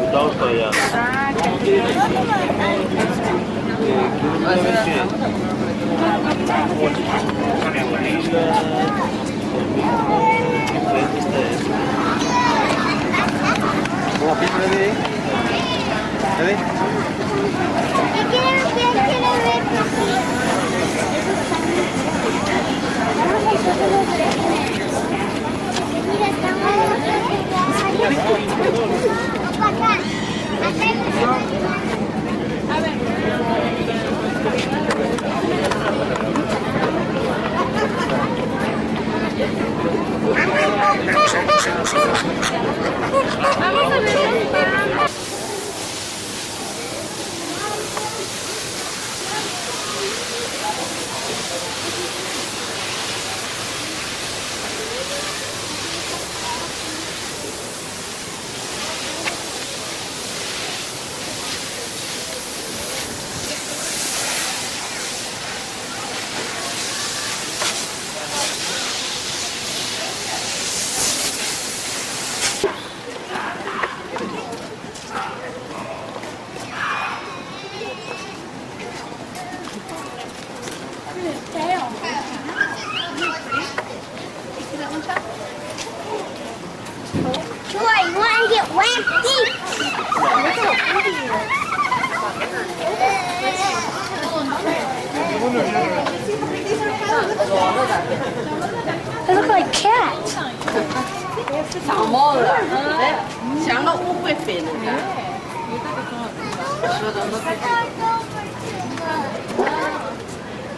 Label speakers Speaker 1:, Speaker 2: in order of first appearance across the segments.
Speaker 1: Estamos para allá.
Speaker 2: Vamos a ver.
Speaker 3: Boy, you want to get wet? They look like cats.
Speaker 4: 长毛的，像个乌龟飞的。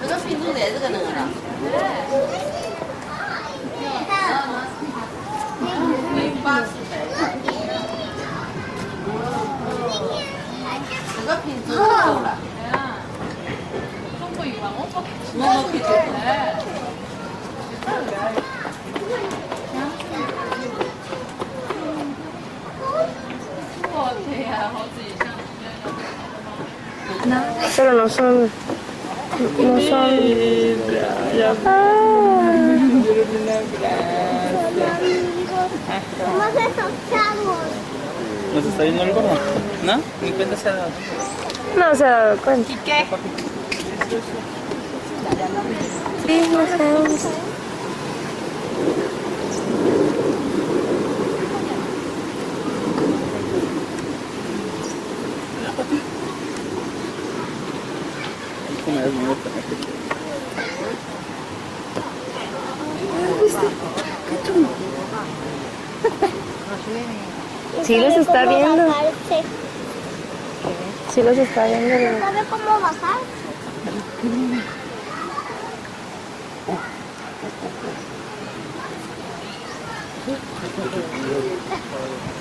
Speaker 4: 这个品种在这个那个了。80块。这个品种够了。我可以做。
Speaker 2: Pero no son. No son.
Speaker 3: ¿Cómo se soltamos?
Speaker 1: ¿No se está yendo el gordo? ¿No? Ni cuenta se ha dado.
Speaker 2: No se ha dado cuenta. ¿Y qué? Sí, no sé. Sí los está viendo. Sí los está viendo.
Speaker 3: ¿Sabe cómo bajar?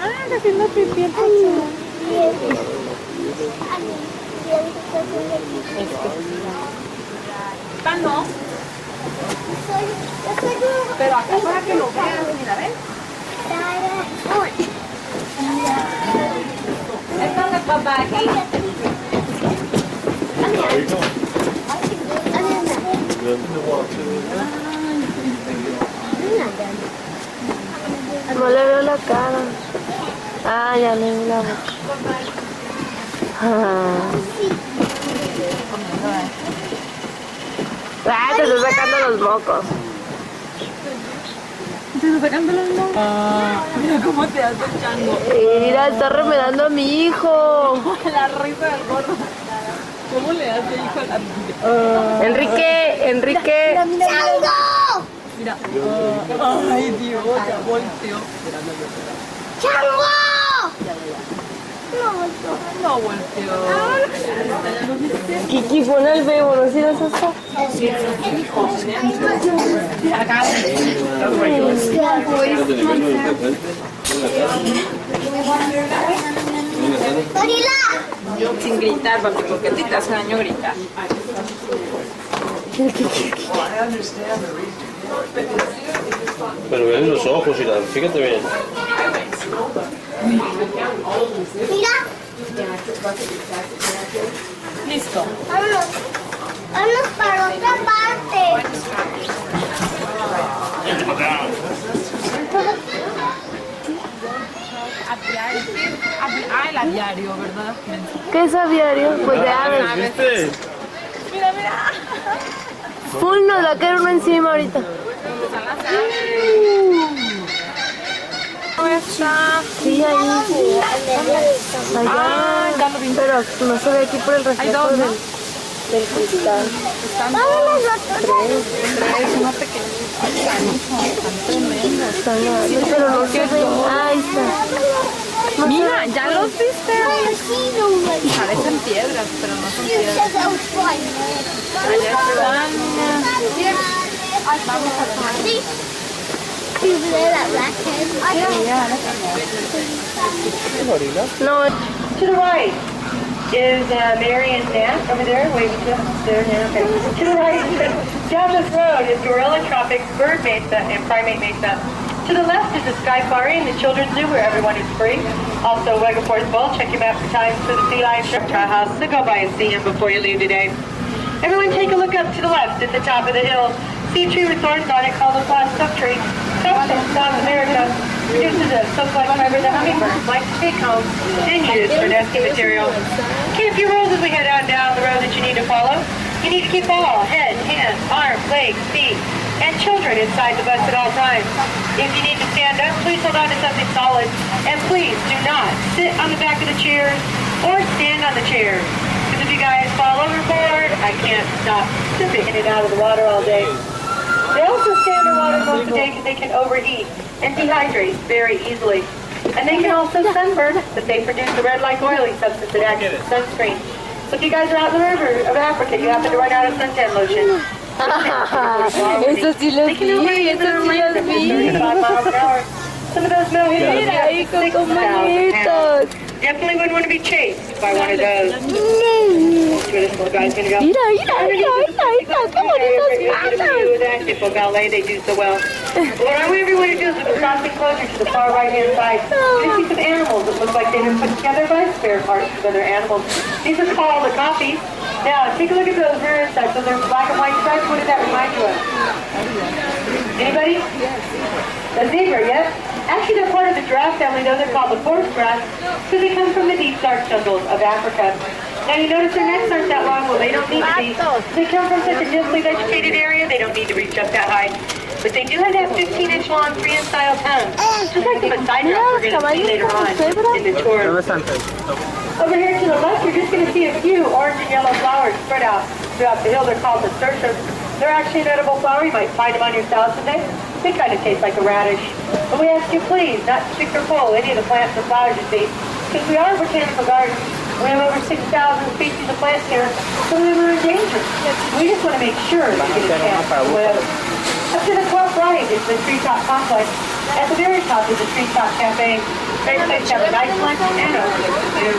Speaker 2: Ah, está haciendo pipí el
Speaker 4: No. Pero acá para que lo vean, mira, ¿ven? Esta es la papá aquí.
Speaker 2: No le veo la cara. Ah, ya le vi la boca. Ah, te estoy sacando los mocos.
Speaker 4: ¿Te está sacando los mocos? Mira cómo te hace el chango.
Speaker 2: Mira, está remedando a mi hijo.
Speaker 4: La risa del gordo. ¿Cómo le hace hijo a la
Speaker 2: Enrique.
Speaker 3: ¡Chango!
Speaker 4: Mira. Ay, Dios, ya volteó.
Speaker 3: ¡Chango!
Speaker 4: No volteó.
Speaker 2: Kiki, pon el bebo, ¿no sirves eso?
Speaker 4: Acá.
Speaker 3: ¡Gorila!
Speaker 4: Sin gritar, papi, porque a ti te hace daño gritar.
Speaker 1: Pero ven los ojos y fíjate bien.
Speaker 3: Mira.
Speaker 4: Listo.
Speaker 3: Vámonos para otra parte.
Speaker 4: aviario, ¿verdad?
Speaker 2: ¿Qué es aviario? Pues de aves.
Speaker 1: ¿Viste?
Speaker 4: Mira, mira.
Speaker 2: Full nos va a caer uno encima ahorita.
Speaker 4: Están las aves. ¿Dónde está?
Speaker 2: Sí, ahí.
Speaker 4: Ah,
Speaker 2: Allá.
Speaker 4: ya lo vi.
Speaker 2: Pero no se ve aquí por el
Speaker 4: Hay
Speaker 2: reflejo
Speaker 4: dos, ¿no?
Speaker 2: del cristal.
Speaker 4: Están
Speaker 3: Vámonos
Speaker 4: dos.
Speaker 3: nosotros.
Speaker 4: Tres, uno pequeño. Están tremendos.
Speaker 2: Están grandes, pero no se ven. Ahí está. No se
Speaker 4: Mira,
Speaker 2: ven.
Speaker 4: ya los viste. Parecen piedras, pero no son piedras. Allá están. Vamos a tomar.
Speaker 2: No,
Speaker 5: To the right is Mary and Nat over there, waving to us. There, Nat. Okay. To the right, down this road is Gorilla Tropics, Bird Mesa, and Primate Mesa. To the left is the Sky Safari and the Children's Zoo, where everyone is free. Also, Wegaforth Bowl. Check your map for times for the Sea Lion Show House. So go by and see him before you leave today. Everyone take a look up to the left at the top of the hill. See a tree with thorns on it called a flat stuff tree. Comes from South America. Produces a silk-like fiber that hummingbirds like to take home and use for nesting material. Okay, a few rules as we head on down the road that you need to follow. You need to keep all head, hands, arms, legs, feet, and children inside the bus at all times. If you need to stand up, please hold on to something solid. And please do not sit on the back of the chairs or stand on the chairs. Because if you guys fall overboard, I can't stop sipping in and out of the water all day. They also stay underwater most of the day because they can overheat and dehydrate very easily. And they can also sunburn, but they produce a red-like oily substance that acts as sunscreen. So if you guys are out in the river of Africa, you happen to run out of suntan lotion.
Speaker 2: eso sí lo
Speaker 5: They can
Speaker 2: vi,
Speaker 5: overheat
Speaker 2: eso sí lo
Speaker 5: at
Speaker 2: vi.
Speaker 5: 35 miles an hour. Some of those mojitos
Speaker 2: Mira
Speaker 5: have
Speaker 2: ahí con
Speaker 5: 6,000
Speaker 2: tus
Speaker 5: pounds.
Speaker 2: manitos.
Speaker 5: Definitely wouldn't want to be chased by one of those. That's where this little guy's gonna go.
Speaker 2: Mira, mira, mira, mira, mira, qué bonitas patas.
Speaker 5: With active for ballet, they do so well. What I want everyone to do is look across the enclosure to the far right-hand side. You see some animals that look like they've been put together by spare parts of other animals. These are called the copies. Now, take a look at those rear insects. Those are black and white stripes. What does that remind you of? Anybody? The zebra, yes? Actually, they're part of the giraffe family, though they're called the forest grass, because they come from the deep, dark jungles of Africa. Now, you notice their necks aren't that long. Well, they don't need to be. They come from such a densely vegetated area, they don't need to reach up that high. But they do have that 15-inch long Korean-style tongue, just like the Maasai drum we're going to see later on in the tour. Over here to the left, you're just going to see a few orange and yellow flowers spread out throughout the hill. They're called nasturtiums. They're actually an edible flower. You might find them on your salad today. They kind of taste like a radish. But we ask you please not to stick or pull any of the plants or flowers you see, because we are a botanical garden. We have over 6,000 species of plants here. Some of them are endangered. We just want to make sure that you get a chance to live. Up to the top right is the Treetop Complex. At the very top is the Treetop Cafe. Great place to have a nice lunch and overlook the zoo.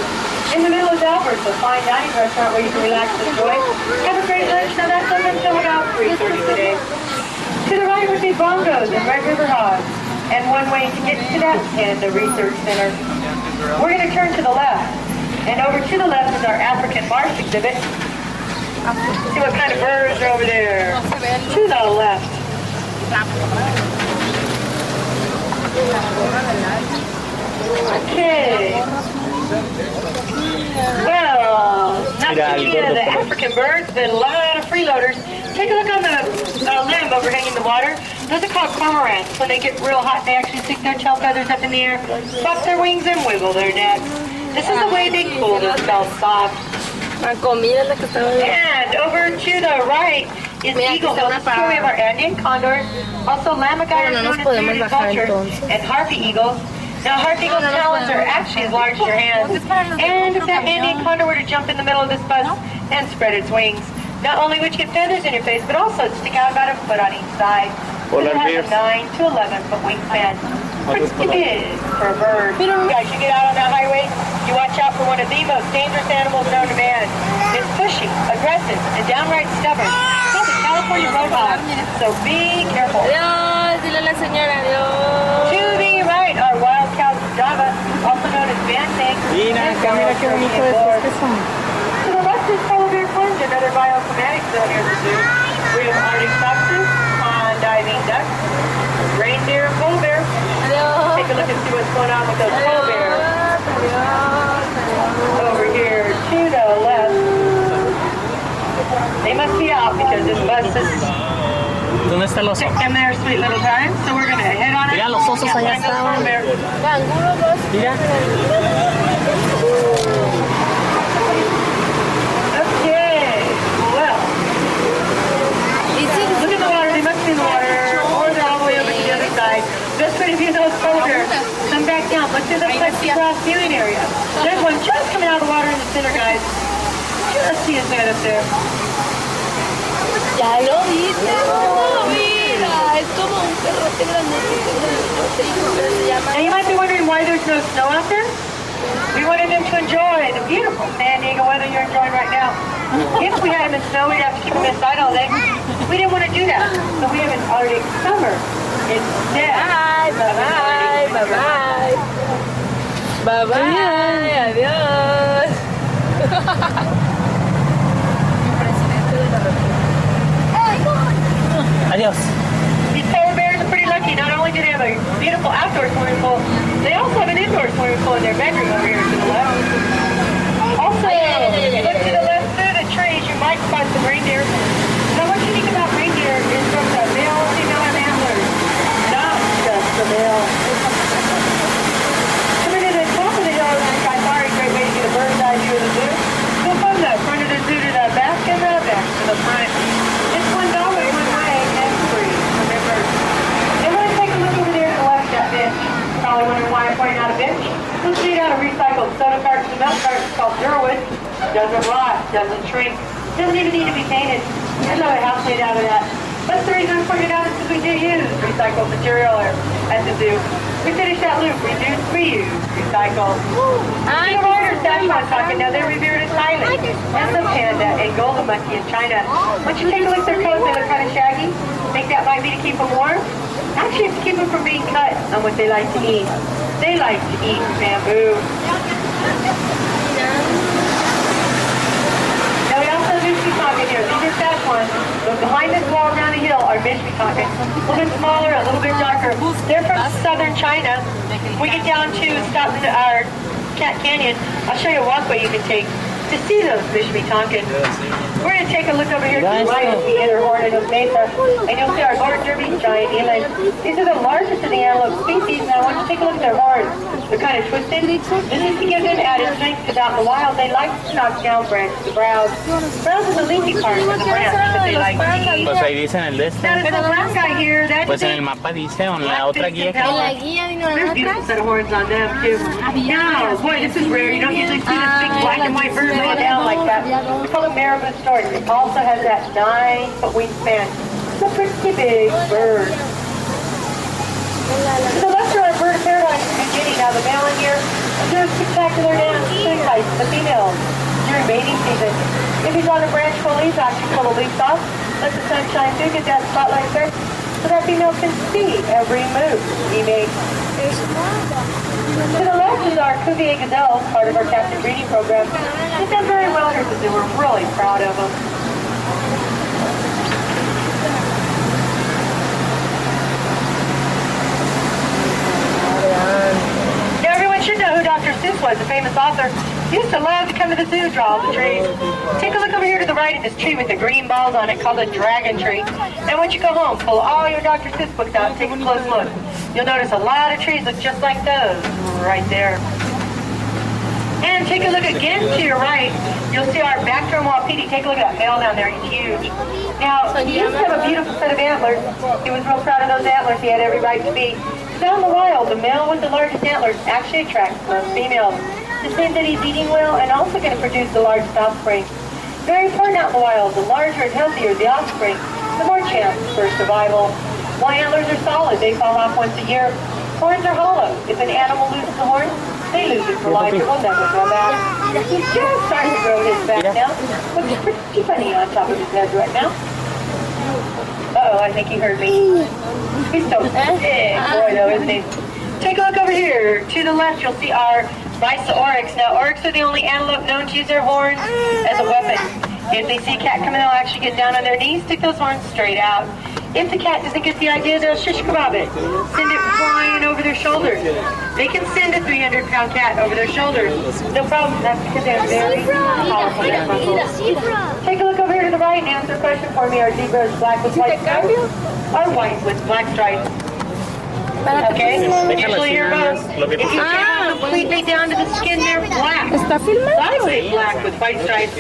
Speaker 5: In the middle is Albert's, a fine dining restaurant where you can relax and enjoy. Have a great lunch. Now that's open until about 3:30 today. To the right would be bongos and Red River hogs. And one way to get to that is the Research Center. We're going to turn to the left. And over to the left is our African marsh exhibit. See what kind of birds are over there. To the left. Okay. Well, not too many of the African birds, but a lot of freeloaders. Take a look on the limb overhanging the water. Those are called cormorants. When they get real hot, they actually stick their tail feathers up in the air, flap their wings, and wiggle their necks. This is the way they cool themselves soft.
Speaker 2: La comida es la que estaba viendo.
Speaker 5: And over to the right is eagle. This is where we have our Andean condors, also lammergeiers known as bearded vultures, and harpy eagles. Now, harpy eagles' talons are actually as large as your hands. And if that Andean condor were to jump in the middle of this bus and spread its wings, not only would you get feathers in your face, but also stick out about a foot on each side. It has a 9 to 11 foot wingspan. Pretty big for a bird. You guys, you get out on that highway, you watch out for one of the most dangerous animals known to man. It's pushy, aggressive, and downright stubborn. It's called the California Roadhog, so be careful.
Speaker 2: Adiós, dile a la señora, adiós.
Speaker 5: To the right are wild cows of Java, also known as banteng.
Speaker 1: Mira, mira qué bonito de estos que son.
Speaker 5: To the left is polar bear plunge, another bioclimatic zone here at the zoo. We have Arctic foxes, pond diving ducks, reindeer, polar bear.
Speaker 2: Adiós.
Speaker 5: Take a look and see what's going on with those polar bears.
Speaker 2: Adiós.
Speaker 5: over here to the left. They must be out because this bus is
Speaker 1: ¿Dónde está el oso?
Speaker 5: in their sweet little time. So we're going to head on it.
Speaker 1: Mira, los osos allá estaban.
Speaker 2: Canguro, dos.
Speaker 1: Mira.
Speaker 5: Okay, well, look at the water. They must be in the water, or they're all the way over to the other side. Just put a few of those colder. Come back down. Look to the plexiglass viewing area. There's one just coming out of the water in the center, guys. Just see his head up there.
Speaker 2: Ya lo viste, no, mira, es como un perrote grandote, pero se llama...
Speaker 5: Now you might be wondering why there's no snow out there. We wanted them to enjoy the beautiful San Diego weather you're enjoying right now. If we had them in snow, we'd have to keep them inside all day. We didn't want to do that, so we have an Arctic summer instead.
Speaker 2: Bye, bye, bye, bye. Bye, bye, adiós.
Speaker 1: Adiós.
Speaker 5: These polar bears are pretty lucky. Not only do they have a beautiful outdoor swimming pool, they also have an indoor swimming pool in their bedroom over here to the left. Also, look to the left through the trees, you might find some reindeer. Now, what's unique about reindeer is from the male, female, and antlers, not just the male. Coming to the top of the hill is by far a great way to get a bird's eye view of the zoo. Go from the front of the zoo to the back and the back to the front. It's $1 one way and free. Remember. And let's take a look over there to the left, that bench. Probably wondering why I'm pointing out a bench. It's made out of recycled soda cartons and milk cartons called Durwood. Doesn't rot, doesn't shrink, doesn't even need to be painted. There's another house made out of that. That's the reason I'm pointing it out is because we do use recycled material at the zoo. We finish that loop, reduce, reuse, recycle. The Reuters dash on talking now, they're revered as Thailand, and the panda and golden monkey in China. Once you take a look at their coats, they look kind of shaggy. Think that might be to keep them warm? Actually, it's to keep them from being cut on what they like to eat. They like to eat bamboo. Now we also have Mishmitonkan here. These are Szechuan. But behind this wall down the hill are Mishmitonkan. A little bit smaller, a little bit darker. They're from southern China. When we get down to stop into our Cat Canyon, I'll show you a walkway you can take to see those Mishmitonkan. We're going to take a look over here to the right of the inner horn of the mesa, and you'll see our Lord Derby giant eland. These are the largest of the antelope species. Now, I want you to take a look at their horns. They're kind of twisted. This is to give them added strength because out in the wild, they like to knock down branches, the browse. Browse is the leafy part of the branch that they like to eat.
Speaker 1: Pues ahí dice en el de este.
Speaker 5: Now, this little brown guy here, that's
Speaker 1: Pues en el mapa dice, o en la otra guía que...
Speaker 2: En la guía vino
Speaker 5: There's a beautiful set of horns on them, too. Now, boy, this is rare. You don't usually see this big black and white bird laying down like that. We call it marabou stork. It also has that 9-foot wingspan. It's a pretty big bird. To the left of our bird of paradise is beginning. Now, the male in here is doing spectacular dance sights, the female during mating season. If he's on a branch full of leaves, actually pull the leaves off. Let the sun shine through, get that spotlight there, so that female can see every move he makes. To the left is our Cuvier gazelle, part of our captive breeding program. He's done very well here at the zoo. We're really proud of him. Now everyone should know who Dr. Seuss was, the famous author. He used to love to come to the zoo, draw all the trees. Take a look over here to the right at this tree with the green balls on it called a dragon tree. And once you go home, pull all your Dr. Seuss books out and take a close look. You'll notice a lot of trees look just like those right there. And take a look again to your right. You'll see our Bactrim wapiti. Take a look at that male down there. He's huge. Now, he used to have a beautiful set of antlers. He was real proud of those antlers. He had every right to be. Down the wild, the male with the largest antlers actually attracts most females. This means that he's eating well and also going to produce the largest offspring. Very important out in the wild. The larger and healthier the offspring, the more chance for survival. While antlers are solid, they fall off once a year. Horns are hollow. If an animal loses the horn, they lose it for life. It will never grow back. He's just starting to grow his back now. Looks pretty funny on top of his head right now. Uh-oh, I think he heard me. He's so big boy though, isn't he? Take a look over here. To the left, you'll see our Bisa oryx. Now, oryx are the only antelope known to use their horns as a weapon. If they see a cat coming, they'll actually get down on their knees, stick those horns straight out. If the cat doesn't get the idea, they'll shish kebab it. Send it flying over their shoulders. They can send a 300-pound cat over their shoulders. No problem. That's because they're very powerful neck muscles. Take a look over here to the right and answer a question for me. Are zebras black with white stripes or white with black stripes? Okay, usually you're both. If you get them completely down to the skin, they're black.
Speaker 4: ¿Está filmando?
Speaker 5: I say black with white stripes.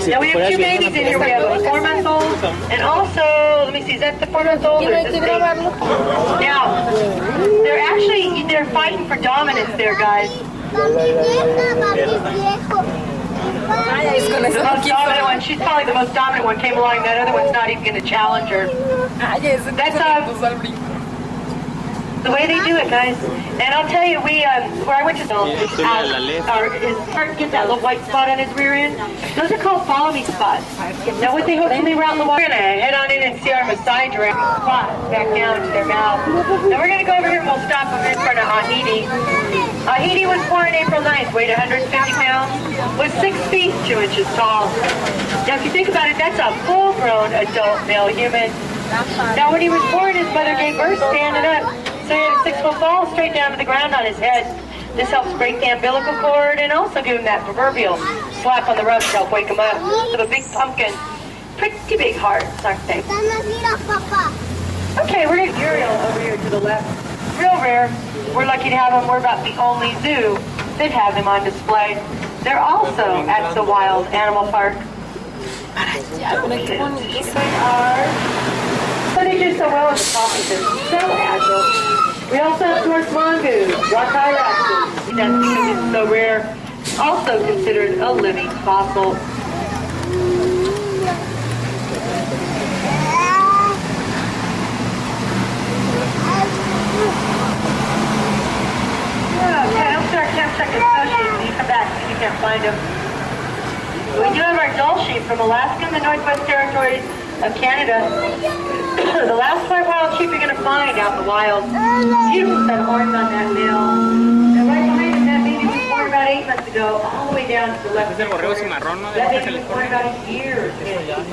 Speaker 5: Now we have two babies in here. We have a 4-month-old and also, let me see, is that the 4-month-old or is this the... Now, they're fighting for dominance there, guys. The most dominant one, she's probably the most dominant one, came along. That other one's not even going to challenge her. That's the way they do it, guys. And I'll tell you, where I went to his heart get that little white spot on his rear end. Those are called follow me spots. Now what they hooked when they were out in the water, we're gonna head on in and see our Maasai giraffe spots back down to their mouth. Now we're gonna go over here and we'll stop them in front of Ahidi. Ahidi was born April 9th, weighed 150 pounds, was 6 feet 2 inches tall. Now if you think about it, that's a full-grown adult male human. Now when he was born, his mother gave birth standing up. So he had a 6-foot fall straight down to the ground on his head. This helps break the umbilical cord and also give him that proverbial slap on the rug to help wake him up. So a big pumpkin, pretty big hearts, aren't they? Okay, we're going to Uriel over here to the left. Real rare. We're lucky to have them. We're about the only zoo that have them on display. They're also at the Wild Animal Park. But they do so well in the coffee business, so agile. We also have North mongoose, rock-high raptors. That's because it's so rare. Also considered a living fossil. Okay, I'm sorry, I can't check the snow sheep when you come back if you can't find them. We do have our doll sheep from Alaska and the Northwest Territories of Canada. The last white wild sheep you're going to find out in the wild. Beautiful set of horns on that male. And right behind him, that baby was born about 8 months ago, all the way down to the left. That baby was born about a year ago.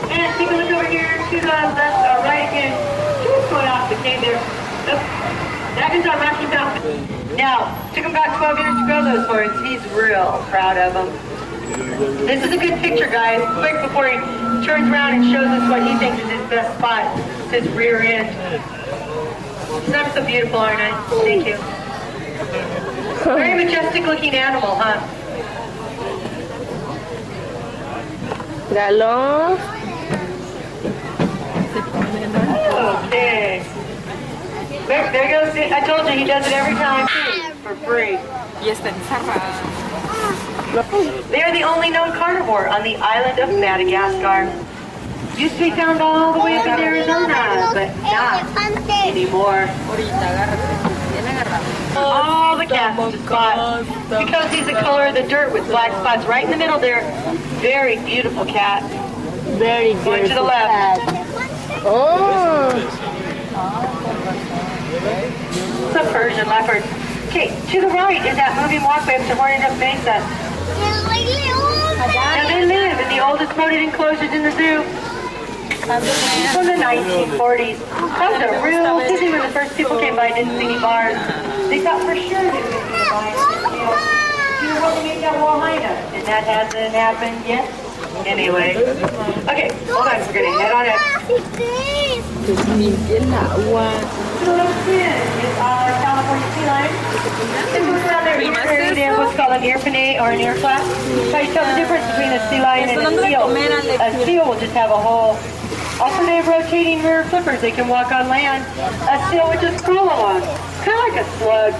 Speaker 5: And take a look over here to the left, right again. What's going off the cave there? That is our Rocky Mountain. Now, took him about 12 years to grow those horns. He's real proud of them. This is a good picture, guys. Quick before he turns around and shows us what he thinks is his best spot. It's his rear end. So I'm so beautiful, aren't I? Thank you. Very majestic looking animal, huh?
Speaker 4: Galo.
Speaker 5: Okay. There goes it. I told you he does it every time for free. They are the only known carnivore on the island of Madagascar. Used to be found all the way up in Arizona, but not anymore. All the cats just spot. Because he's the color of the dirt with black spots right in the middle there. Very beautiful cat.
Speaker 4: Very beautiful.
Speaker 5: Going to the left.
Speaker 4: Oh.
Speaker 5: It's a Persian leopard. Okay, to the right is that moving walkway up to Horned Mesa. Now they live in the oldest boated enclosures in the zoo. From the 1940s. That was a real busy when the first people came by and didn't see any bars. They thought for sure they were going to be buying you know what, they made that wall high enough. And that hasn't happened yet. Anyway. Okay, hold on, we're going to head on up. To the left is our California sea lion. And we're around there in what's called an ear pinnae or an ear flap. How you tell the difference between a sea lion and a seal. A seal will just have a hole. Also, they have rotating rear flippers. They can walk on land. A seal would just crawl along, kind of like a slug.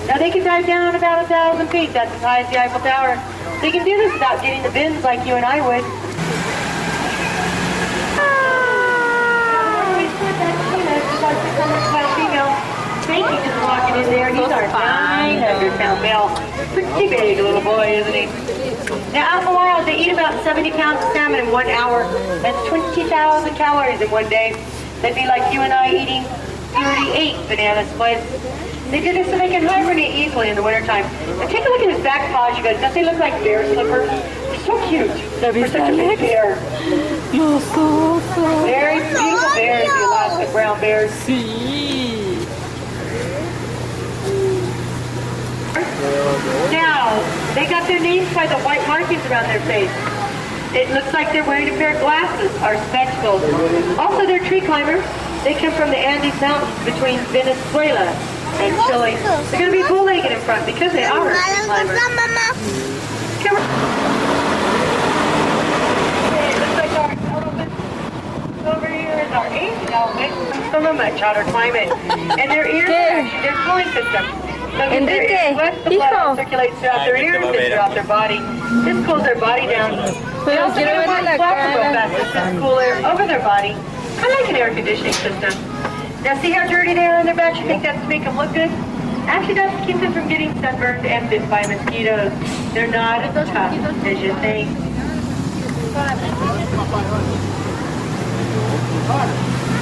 Speaker 5: Now, they can dive down about 1,000 feet. That's as high as the Eiffel Tower. They can do this without getting the bends like you and I would. Baby just walking in there, and he's our 900-pound male. Pretty big little boy, isn't he? Now, out in the wild, they eat about 70 pounds of salmon in 1 hour. That's 20,000 calories in one day. That'd be like you and I eating 38 banana splits. They did this so they can hibernate easily in the wintertime. And take a look at his back paws, you guys. Don't they look like bear slippers? They're so cute for such a big bear. Very beautiful bears, the Alaska brown bears.
Speaker 1: Sí.
Speaker 5: Now, they got their names by the white markings around their face. It looks like they're wearing a pair of glasses or spectacles. Also, they're tree climbers. They come from the Andes Mountains between Venezuela and Chile. They're going to be bull-legged in front because they are tree climbers. Come on. It looks like our elephant over here is our Asian elephant from a much hotter climate. And their ears are actually their cooling system. So
Speaker 2: Enrique,
Speaker 5: the blood circulates throughout their ears and throughout their body. This cools their body down. They also get a warm plastic real fast. This is cool air over their body. I like an air conditioning system. Now see how dirty they are on their back? You think that's to make them look good? Actually, that's to keep them from getting sunburned and bit by mosquitoes. They're not as tough as you think.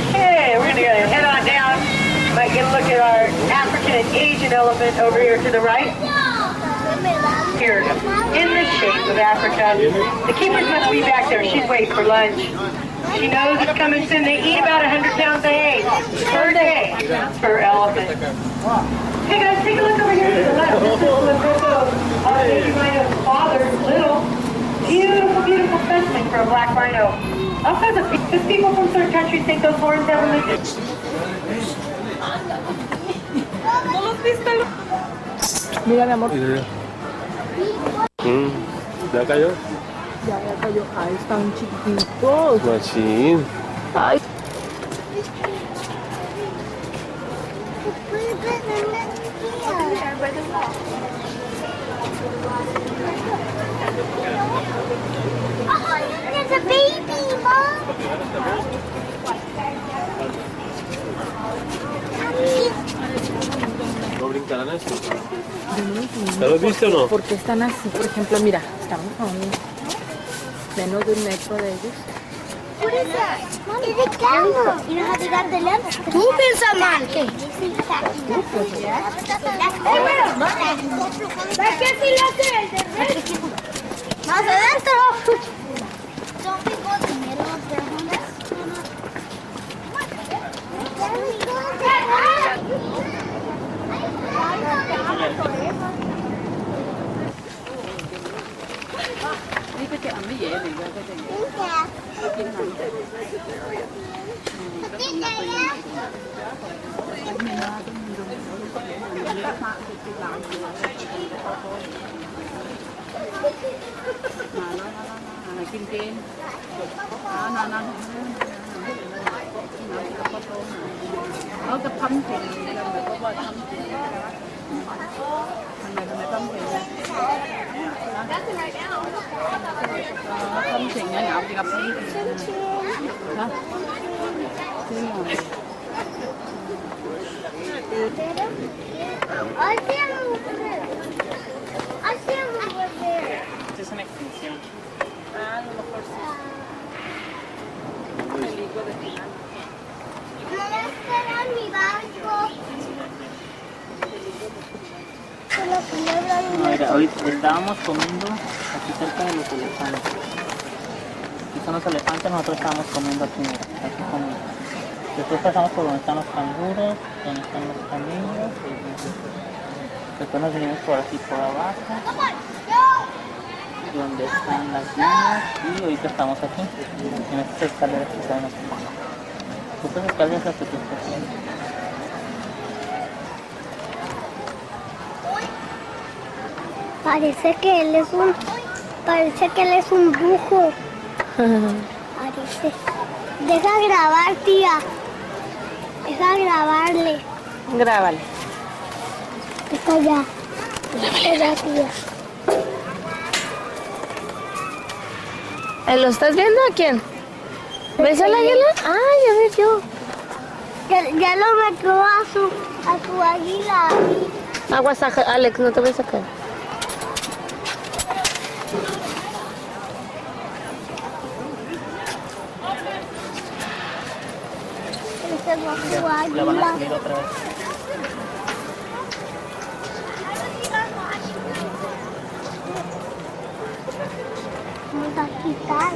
Speaker 5: Okay, we're going to head on down. Might get a look at our African and Asian elephant over here to the right. Here, in the shape of Africa. The keepers must be back there. She's waiting for lunch. She knows it's coming soon. They eat about 100 pounds of hay per day per elephant. Hey guys, take a look over here to the left. This is Zoologico de San Diego's father's little, beautiful, beautiful specimen for a black rhino. All kinds of because people from certain countries think those horns have a legit.
Speaker 2: Mira, mi amor.
Speaker 6: ¿Ya cayó?
Speaker 2: Ya cayó. Ay, están chiquitos.
Speaker 6: Machín.
Speaker 2: Ay.
Speaker 3: There's a baby, Mom.
Speaker 6: ¿No brincarán eso? ¿Ya lo viste o no?
Speaker 2: ¿Por qué están así? Por ejemplo, mira, estamos a menos de 1 metro de ellos.
Speaker 3: What is that? Is it camera? You know how they got the lens? Tú piensas mal, ¿qué? ¿Ves que si lo hace el de más adentro? Don't we go in the middle of their homes?
Speaker 1: Es una extinción.
Speaker 2: Ah, a lo mejor sí. Peligro de final.
Speaker 3: Mi barco.
Speaker 1: No, mira, hoy estábamos comiendo aquí cerca de los elefantes. Aquí son los elefantes, nosotros estábamos comiendo aquí, mira, aquí comiendo. Después pasamos por donde están los canguros, donde están los camellos. Después nos venimos por aquí por abajo, donde están las niñas, y ahorita estamos aquí, en estas escaleras que están aquí. Estas escaleras las que tú estás viendo.
Speaker 3: Parece que él es un brujo. Parece. Deja grabar, tía. Deja grabarle.
Speaker 2: Grábale.
Speaker 3: Está allá. Está allá, tía.
Speaker 2: ¿Lo estás viendo a quién? ¿Ves al águila? Ay, a ver yo.
Speaker 3: Ya lo metió a su águila.
Speaker 2: Aguas, Alex, no te voy a sacar.
Speaker 3: Ese va a su
Speaker 1: La van a
Speaker 3: águila.
Speaker 1: subir otra vez.
Speaker 3: vamos a quitar.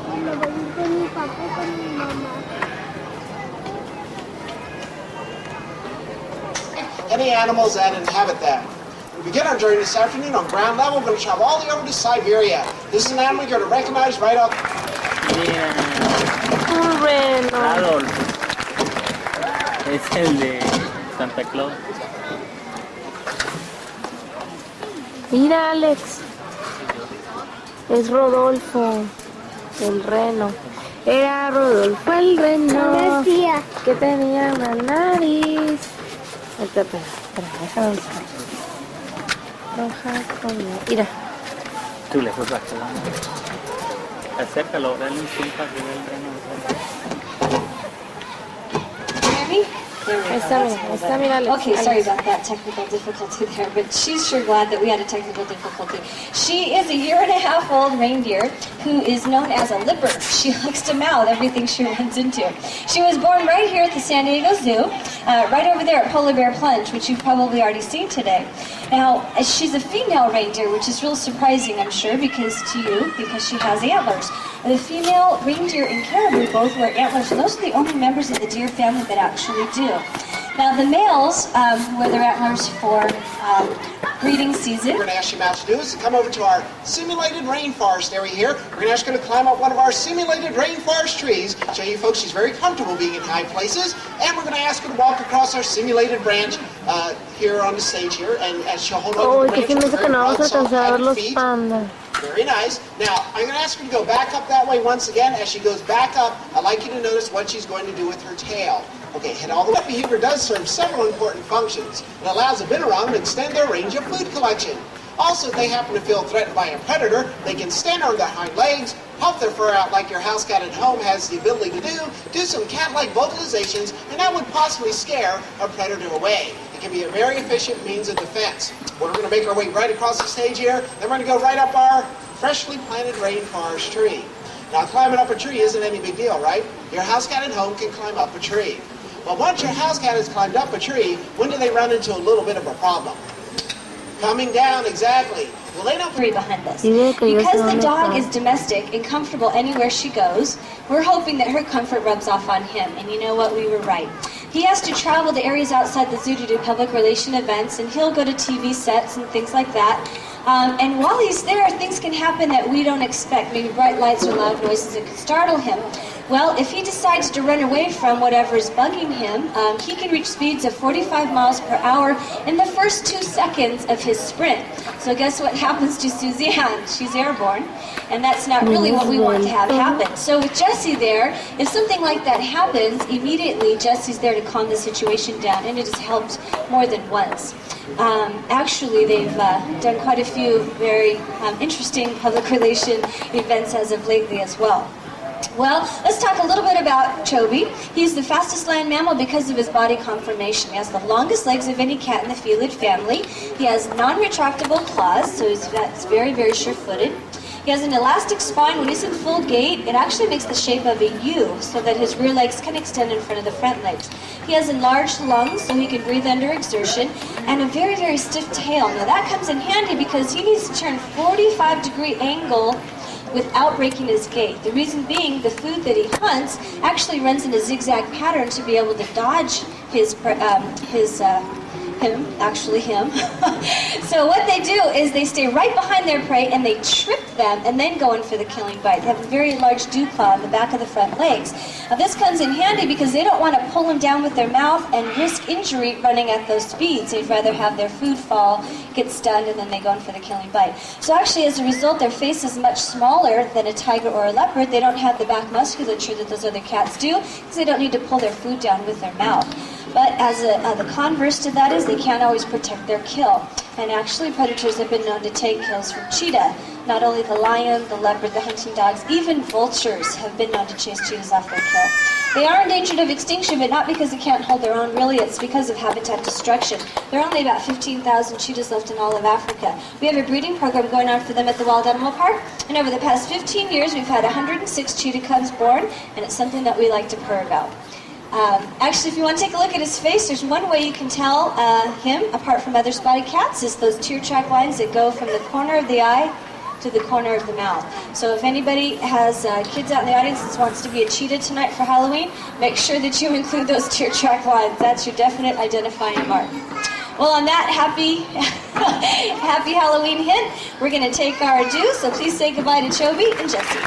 Speaker 3: Me voy a ir con mi papá y con mi mamá.
Speaker 7: Any animals that inhabit that. We begin our journey this afternoon on ground level. We're going to travel all the way over to Siberia. This is an animal you're going to recognize right off.
Speaker 1: Un
Speaker 2: reno.
Speaker 1: Adolf. Es el de Santa Claus.
Speaker 2: Mira, Alex. Es Rodolfo, el reno. Era Rodolfo el reno que tenía una nariz. Espera, déjame buscar. Roja con... Mira.
Speaker 1: Tú le puedes bajar. Acércalo, dale un zoom para que vea el reno.
Speaker 2: Está, mira, Alex.
Speaker 4: Okay, sorry about that technical difficulty there, but she's sure glad that we had a technical difficulty. She is a 1.5-year-old reindeer who is known as a lipper. She likes to mouth everything she runs into. She was born right here at the San Diego Zoo, right over there at Polar Bear Plunge, which you've probably already seen today. Now, she's a female reindeer, which is real surprising, I'm sure, because she has antlers. The female reindeer and caribou both wear antlers, and those are the only members of the deer family that actually do. Now, the males wear their antlers for breeding season.
Speaker 7: We're going to ask you about to do is to come over to our simulated rainforest area here. We're going to ask her to climb up one of our simulated rainforest trees. Show you folks she's very comfortable being in high places. And we're going to ask her to walk across our simulated branch here on the stage here. And as she'll hold on to the branch with very broad, soft, padded feet. Very nice. Now, I'm going to ask her to go back up that way once again. As she goes back up, I'd like you to notice what she's going to do with her tail. Okay, head all the way. Behavior does serve several important functions. It allows a bitteron to extend their range of food collection. Also, if they happen to feel threatened by a predator, they can stand on their hind legs, puff their fur out like your house cat at home has the ability to do some cat-like vocalizations, and that would possibly scare a predator away. It can be a very efficient means of defense. We're going to make our way right across the stage here, then we're going to go right up our freshly planted rainforest tree. Now, climbing up a tree isn't any big deal, right? Your house cat at home can climb up a tree. Well, once your house cat has climbed up a tree, when do they run into a little bit of a problem? Coming down, exactly. Well, they don't
Speaker 4: Three behind this. Because the dog is domestic and comfortable anywhere she goes, we're hoping that her comfort rubs off on him. And you know what? We were right. He has to travel to areas outside the zoo to do public relation events, and he'll go to TV sets and things like that. And while he's there, things can happen that we don't expect, maybe bright lights or loud noises that could startle him. Well, if he decides to run away from whatever is bugging him, he can reach speeds of 45 miles per hour in the first 2 seconds of his sprint. So guess what happens to Suzanne? She's airborne, and that's not really what we want to have happen. So with Jessie there, if something like that happens, immediately Jessie's there to calm the situation down, and it has helped more than once. Actually, they've done quite a few very interesting public relation events as of lately as well. Well, let's talk a little bit about Chobi. He's the fastest land mammal because of his body conformation. He has the longest legs of any cat in the felid family. He has non-retractable claws, so that's very, very sure-footed. He has an elastic spine. When he's in full gait, it actually makes the shape of a U so that his rear legs can extend in front of the front legs. He has enlarged lungs so he can breathe under exertion, and a very, very stiff tail. Now that comes in handy because he needs to turn 45-degree angle without breaking his gait. The reason being, the food that he hunts actually runs in a zigzag pattern to be able to dodge him. So what they do is they stay right behind their prey and they trip them and then go in for the killing bite. They have a very large dew claw on the back of the front legs. Now this comes in handy because they don't want to pull them down with their mouth and risk injury running at those speeds. They'd rather have their food fall, get stunned, and then they go in for the killing bite. So actually, as a result, their face is much smaller than a tiger or a leopard. They don't have the back musculature that those other cats do because they don't need to pull their food down with their mouth. But as the converse to that is they can't always protect their kill. And actually predators have been known to take kills from cheetah. Not only the lion, the leopard, the hunting dogs, even vultures have been known to chase cheetahs off their kill. They are endangered of extinction, but not because they can't hold their own, really, it's because of habitat destruction. There are only about 15,000 cheetahs left in all of Africa. We have a breeding program going on for them at the Wild Animal Park, and over the past 15 years we've had 106 cheetah cubs born, and it's something that we like to purr about. Actually, if you want to take a look at his face, there's one way you can tell him apart from other spotted cats is those tear track lines that go from the corner of the eye to the corner of the mouth. So if anybody has kids out in the audience that wants to be a cheetah tonight for Halloween, make sure that you include those tear track lines. That's your definite identifying mark. Well, on that happy Halloween hint, we're going to take our adieu. So please say goodbye to Chobi and Jesse.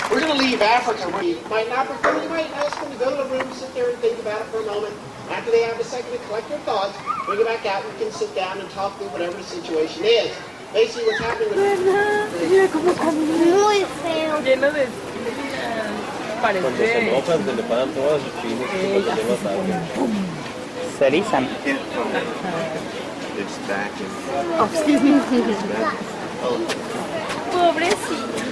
Speaker 7: We're going to leave Africa. We might not prefer, you might ask them to go to the room, sit there and think about it for a moment. After they have a second to collect their thoughts, bring it back out and we can sit down and talk through whatever the situation is. Basically, what's happening with
Speaker 2: Mira cómo camina.
Speaker 3: Muy feo.
Speaker 2: Lleno de
Speaker 6: Cuando se enojan, se le paran todas sus fines y cuando le matan.
Speaker 1: Se erizan.
Speaker 6: It's back in.
Speaker 2: Oh, excuse me. Pobrecito.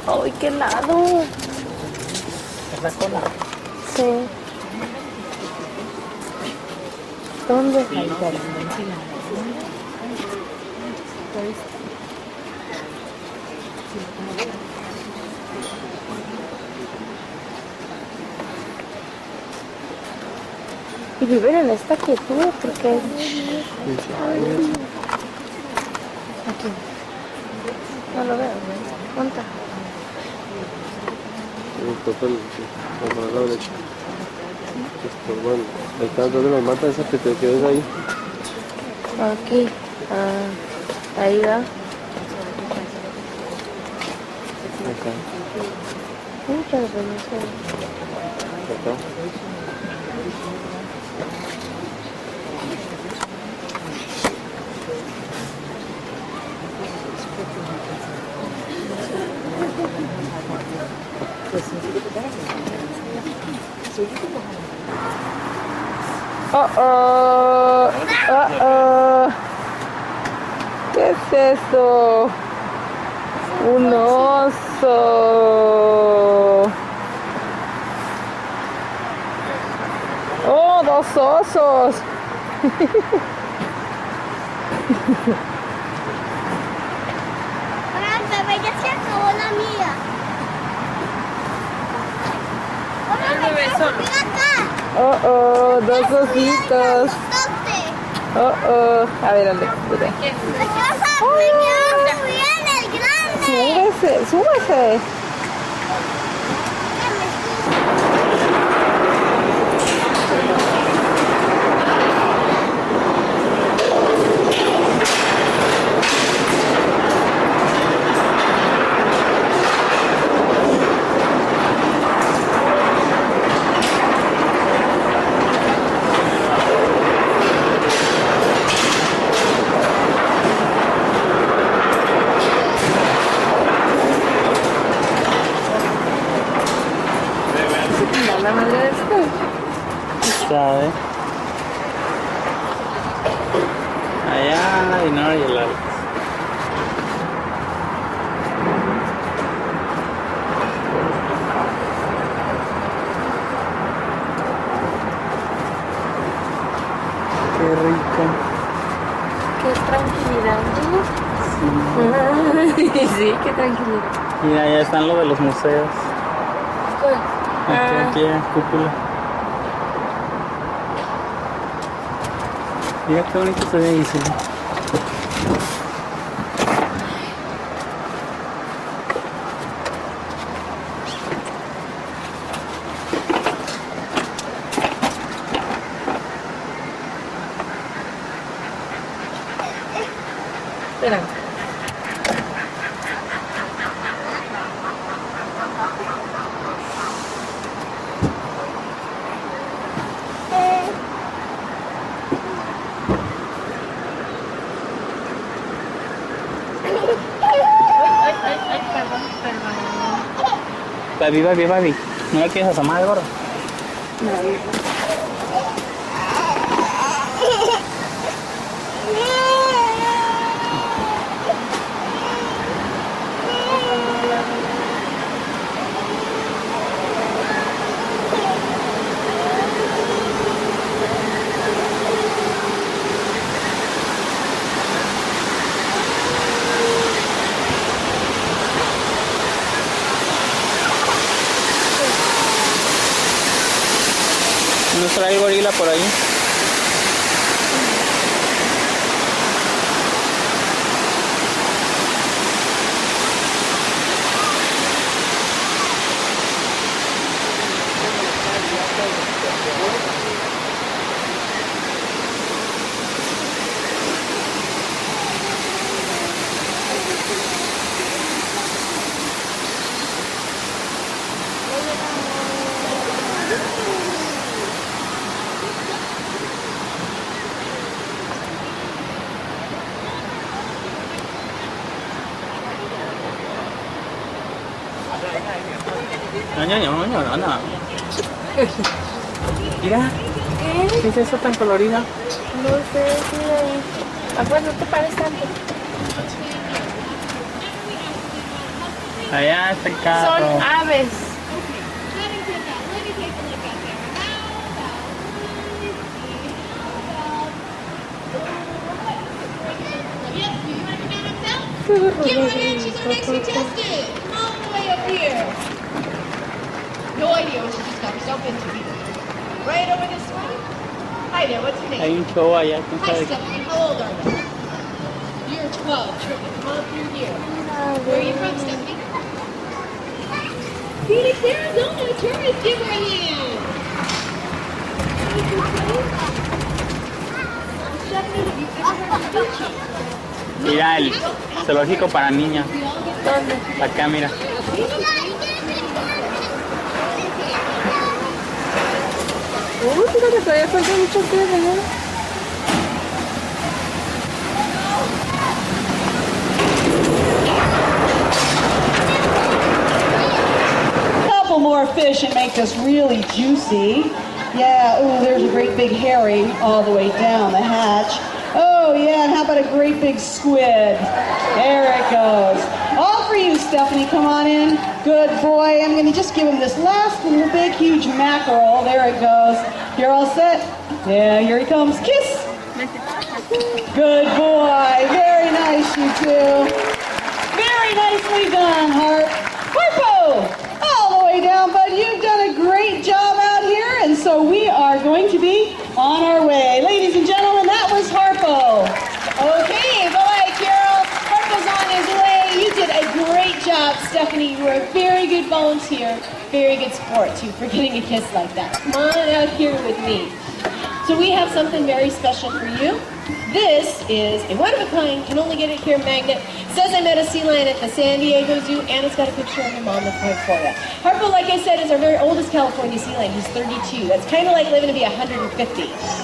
Speaker 2: Ay, qué helado.
Speaker 1: Es la cola.
Speaker 2: Sí. ¿Dónde? Y viven en esta quietud porque aquí no lo veo. ¿Dónde está?
Speaker 6: La derecha. Bueno, ahí está donde las matas esas que te quedas ahí.
Speaker 2: Aquí. Ahí va.
Speaker 6: Acá.
Speaker 2: Muchas veces.
Speaker 6: Acá.
Speaker 2: ¿Qué es eso? Un oso. Oh, dos osos.
Speaker 3: Ahora, bebé, ya se acabó la mía. Ahora, bebé, ven acá.
Speaker 2: Dos ositos. A ver, ¿dónde?
Speaker 3: Me quiero subir en el grande.
Speaker 2: Súbese. La madre de esto.
Speaker 1: ¿Sabe? Allá y no hay el algo. Qué rico.
Speaker 2: Qué tranquilidad, ¿no? Sí, qué tranquilidad.
Speaker 1: Y allá están lo de los museos. Aquí, cúpula. Mira qué bonito se ve ahí, sí.
Speaker 2: Espera.
Speaker 1: Babi. ¿No le quieres asomar al gorro? ¿Será el gorila por ahí? No. Mira, ¿qué es eso tan colorida?
Speaker 2: No sé, mira ahí. Afuera, no te pares tanto.
Speaker 1: Allá está el carro.
Speaker 2: Son aves.
Speaker 8: Get right in, she's gonna make you tested. Come all the way up here. No idea what she just got herself into either. Right over this way. Hi there, what's your name?
Speaker 1: Hay un show allá, ¿quién
Speaker 8: Hi,
Speaker 1: sabe?
Speaker 8: Stephanie, how old are you? You're 12, Trippy. Come on through here. Where are you from, Stephanie? Phoenix, Arizona. Tourist, give her a hand. Stephanie, have you ever heard of Gucci?
Speaker 1: Mira el zoológico para niñas.
Speaker 2: ¿Dónde?
Speaker 1: Acá, mira.
Speaker 2: Fíjate, todavía falta mucho que ver.
Speaker 9: Couple more fish and make this really juicy. Yeah, ooh, there's a great big herring all the way down the hatch. Oh yeah, and how about a great big squid? There it goes. All for you, Stephanie, come on in. Good boy. I'm gonna just give him this last little big huge mackerel. There it goes. You're all set? Yeah, here he comes. Kiss. Good boy. Very nice, you two. Very nicely done, Harp. Harpo! All the way down, bud. You've done a great job out here, and so we are going to be on our way. Ladies and gentlemen, that was Harpo. Okay, bye-bye, Carol. Harpo's on his way. You did a great job, Stephanie. You were a very good volunteer, very good sport, too, for getting a kiss like that. Come on out here with me. So we have something very special for you. This is a one-of-a-kind, can only get it here magnet. Says I met a sea lion at the San Diego Zoo, and it's got a picture of him on the front for you. Harpo, like I said, is our very oldest California sea lion. He's 32. That's kind of like living to be 150.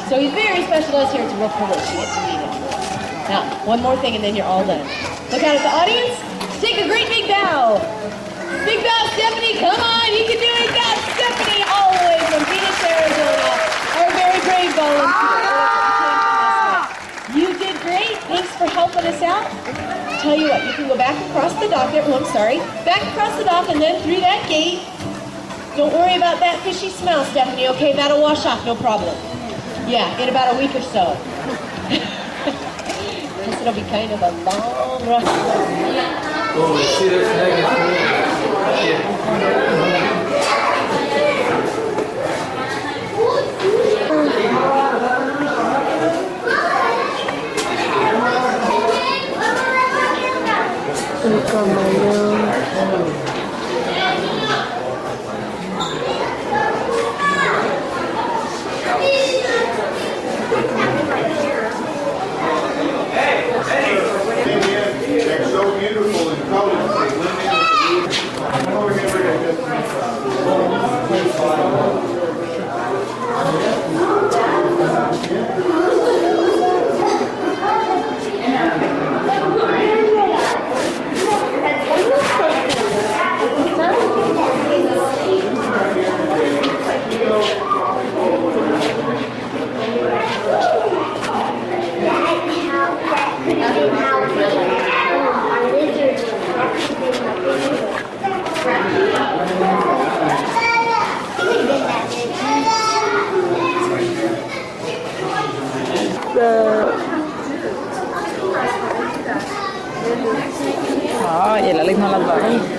Speaker 9: So he's very special to us here. It's a real privilege to get to meet him. Now, one more thing, and then you're all done. Look out at the audience. Take a great big bow. Big bow, Stephanie. Come on, you can do it. Got Stephanie all the way from Phoenix, Arizona. Our very brave volunteer. You did great. Thanks for helping us out. Tell you what, you can go back across the dock there. Oh, I'm sorry. Back across the dock and then through that gate. Don't worry about that fishy smell, Stephanie, okay? That'll wash off, no problem. Yeah, in about a week or so. Guess it'll be kind of a long run.
Speaker 6: Oh, see, there's
Speaker 2: El camaleón.
Speaker 10: They're so beautiful and colorful. Come over here, we're gonna just
Speaker 1: Ay, el Alex no las va a ver.